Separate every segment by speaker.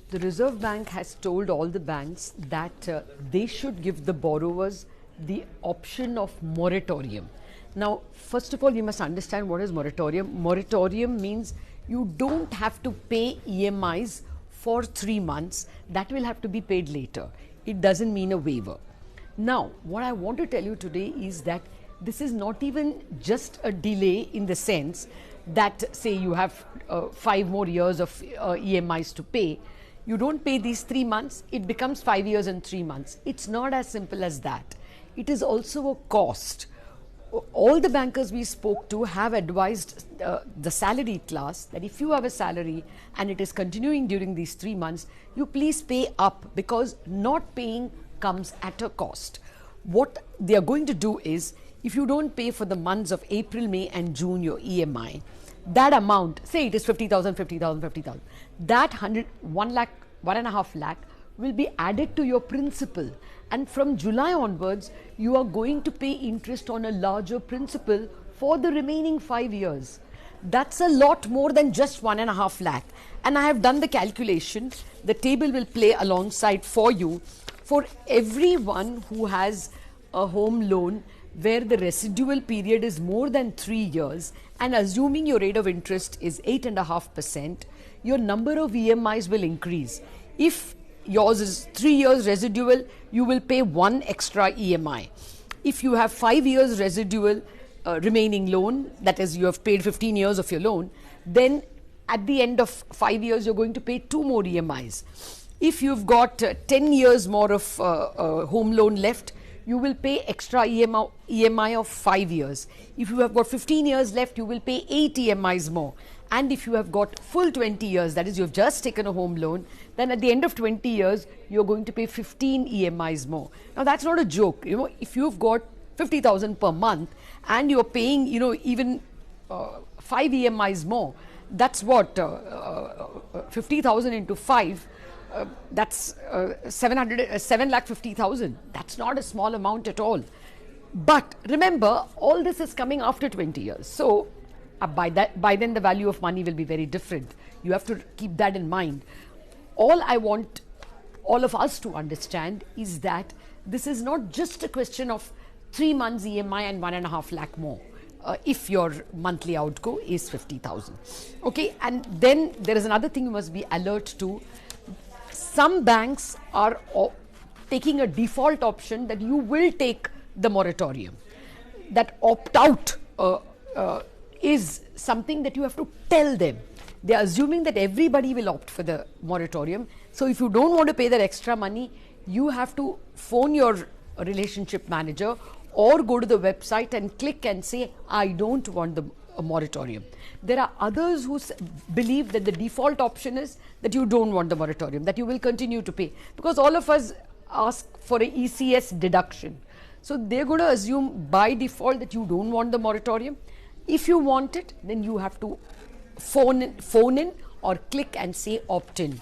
Speaker 1: The Reserve Bank has told all the banks that they should give the borrowers the option of moratorium. Now, first of all, you must understand what is moratorium. Moratorium means you don't have to pay EMIs for 3 months. That will have to be paid later. It doesn't mean a waiver. Now, what I want to tell you today is that this is not even just a delay in the sense that, say, you have 5 more years of EMIs to pay. You don't pay these 3 months, it becomes 5 years and 3 months. It's not as simple as that. It is also a cost. All the bankers we spoke to have advised the salaried class that if you have a salary and it is continuing during these 3 months, you please pay up, because not paying comes at a cost. What they are going to do is, if you don't pay for the months of April, May and June your EMI, that amount, say it is 50,000, 50,000, 50,000, that 1 lakh, 1.5 lakh will be added to your principal, and from July onwards you are going to pay interest on a larger principal for the remaining 5 years. That's a lot more than just 1.5 lakh, and I have done the calculation. The table will play alongside for you. For everyone who has a home loan where the residual period is more than 3 years, and assuming your rate of interest is 8.5%, your number of EMIs will increase. If yours is 3 years residual, you will pay 1 extra EMI. If you have 5 years residual remaining loan, that is, you have paid 15 years of your loan, then at the end of 5 years you're going to pay 2 more EMIs. If you've got 10 years more of home loan left, you will pay extra EMI of 5 years. If you have got 15 years left, you will pay 8 EMIs more. And if you have got full 20 years, that is, you have just taken a home loan, then at the end of 20 years, you're going to pay 15 EMIs more. Now, that's not a joke. You know, if you've got 50,000 per month and you're paying, even 5 EMIs more, that's what, 50,000 into 5, that's 7,50,000. That's not a small amount at all. But remember, all this is coming after 20 years. So by then the value of money will be very different. You have to keep that in mind. All I want all of us to understand is that this is not just a question of 3 months EMI and 1.5 lakh more. If your monthly outgo is 50,000. Okay, and then there is another thing you must be alert to. Some banks are taking a default option that you will take the moratorium. That opt-out is something that you have to tell them. They are assuming that everybody will opt for the moratorium. So if you don't want to pay that extra money, you have to phone your relationship manager or go to the website and click and say, I don't want the moratorium. There are others who believe that the default option is that you don't want the moratorium, that you will continue to pay, because all of us ask for a ECS deduction. So they're going to assume by default that you don't want the moratorium. If you want it, then you have to phone in or click and say opt in.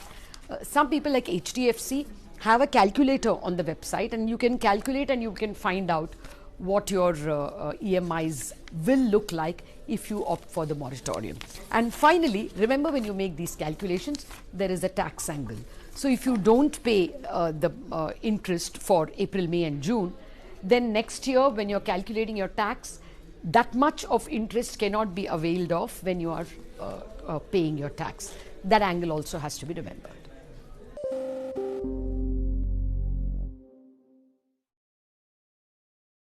Speaker 1: Some people like HDFC have a calculator on the website, and you can calculate and you can find out what your EMIs will look like if you opt for the moratorium. And finally, remember, when you make these calculations, there is a tax angle. So if you don't pay the interest for April, May and June, then next year when you're calculating your tax, that much of interest cannot be availed of when you are paying your tax. That angle also has to be remembered.